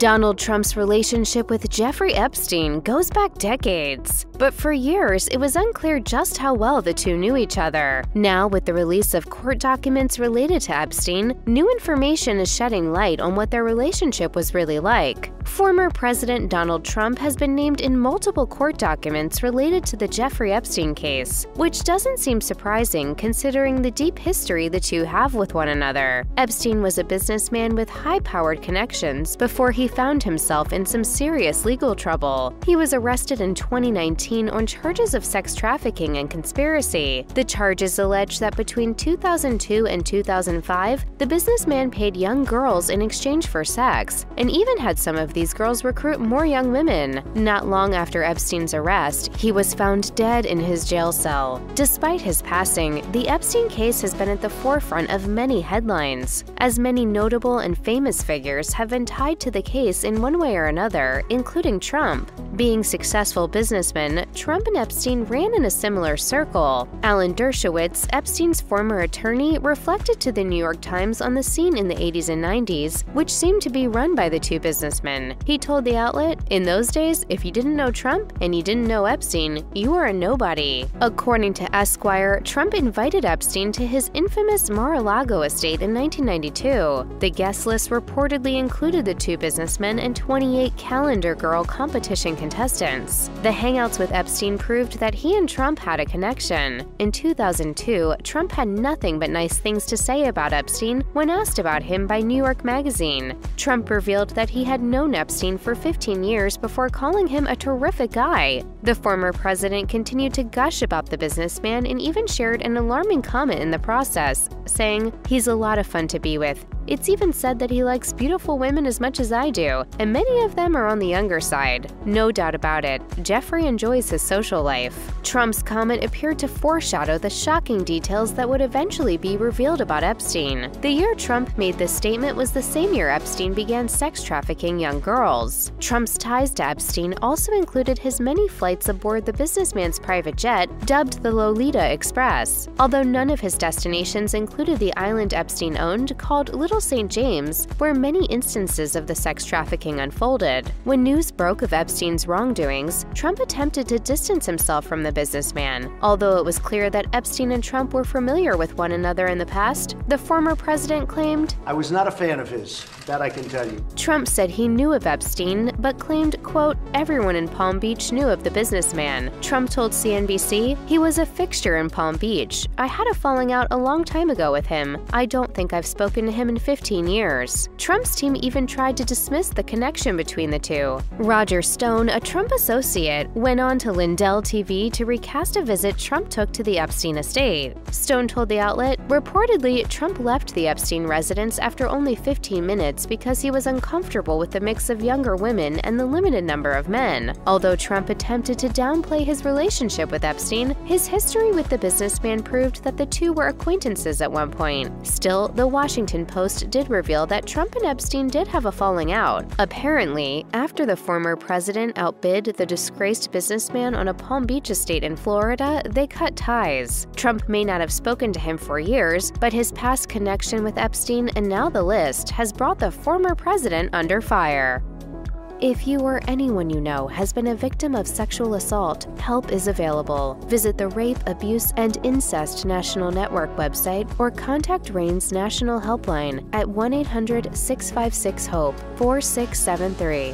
Donald Trump's relationship with Jeffrey Epstein goes back decades, but for years it was unclear just how well the two knew each other. Now, with the release of court documents related to Epstein, new information is shedding light on what their relationship was really like. Former President Donald Trump has been named in multiple court documents related to the Jeffrey Epstein case, which doesn't seem surprising considering the deep history the two have with one another. Epstein was a businessman with high-powered connections before he found himself in some serious legal trouble. He was arrested in 2019 on charges of sex trafficking and conspiracy. The charges allege that between 2002 and 2005, the businessman paid young girls in exchange for sex, and even had some of these girls recruit more young women. Not long after Epstein's arrest, he was found dead in his jail cell. Despite his passing, the Epstein case has been at the forefront of many headlines, as many notable and famous figures have been tied to the case in one way or another, including Trump. Being successful businessmen, Trump and Epstein ran in a similar circle. Alan Dershowitz, Epstein's former attorney, reflected to the New York Times on the scene in the 80s and 90s, which seemed to be run by the two businessmen. He told the outlet, "In those days, if you didn't know Trump and you didn't know Epstein, you were a nobody." According to Esquire, Trump invited Epstein to his infamous Mar-a-Lago estate in 1992. The guest list reportedly included the two businessmen and 28 Calendar Girl competition contestants. The hangouts with Epstein proved that he and Trump had a connection. In 2002, Trump had nothing but nice things to say about Epstein when asked about him by New York Magazine. Trump revealed that he had known Epstein for 15 years before calling him a terrific guy. The former president continued to gush about the businessman and even shared an alarming comment in the process, saying, "He's a lot of fun to be with. It's even said that he likes beautiful women as much as I do, and many of them are on the younger side. No doubt about it, Jeffrey enjoys his social life." Trump's comment appeared to foreshadow the shocking details that would eventually be revealed about Epstein. The year Trump made this statement was the same year Epstein began sex trafficking young girls. Trump's ties to Epstein also included his many flights aboard the businessman's private jet, dubbed the Lolita Express. Although none of his destinations included the island Epstein owned, called Little St. James, where many instances of the sex trafficking unfolded. When news broke of Epstein's wrongdoings, Trump attempted to distance himself from the businessman. Although it was clear that Epstein and Trump were familiar with one another in the past, the former president claimed, "I was not a fan of his, that I can tell you." Trump said he knew of Epstein, but claimed, quote, "Everyone in Palm Beach knew of the businessman." Trump told CNBC, "He was a fixture in Palm Beach. I had a falling out a long time ago with him. I don't think I've spoken to him in 15 years. Trump's team even tried to dismiss the connection between the two. Roger Stone, a Trump associate, went on to Lindell TV to recast a visit Trump took to the Epstein estate. Stone told the outlet, "Reportedly, Trump left the Epstein residence after only 15 minutes because he was uncomfortable with the mix of younger women and the limited number of men." Although Trump attempted to downplay his relationship with Epstein, his history with the businessman proved that the two were acquaintances at one point. Still, the Washington Post did reveal that Trump and Epstein did have a falling out. Apparently, after the former president outbid the disgraced businessman on a Palm Beach estate in Florida, they cut ties. Trump may not have spoken to him for years, but his past connection with Epstein and now the list has brought the former president under fire. If you or anyone you know has been a victim of sexual assault, help is available. Visit the Rape, Abuse, and Incest National Network website or contact RAIN's National Helpline at 1-800-656-HOPE 4673.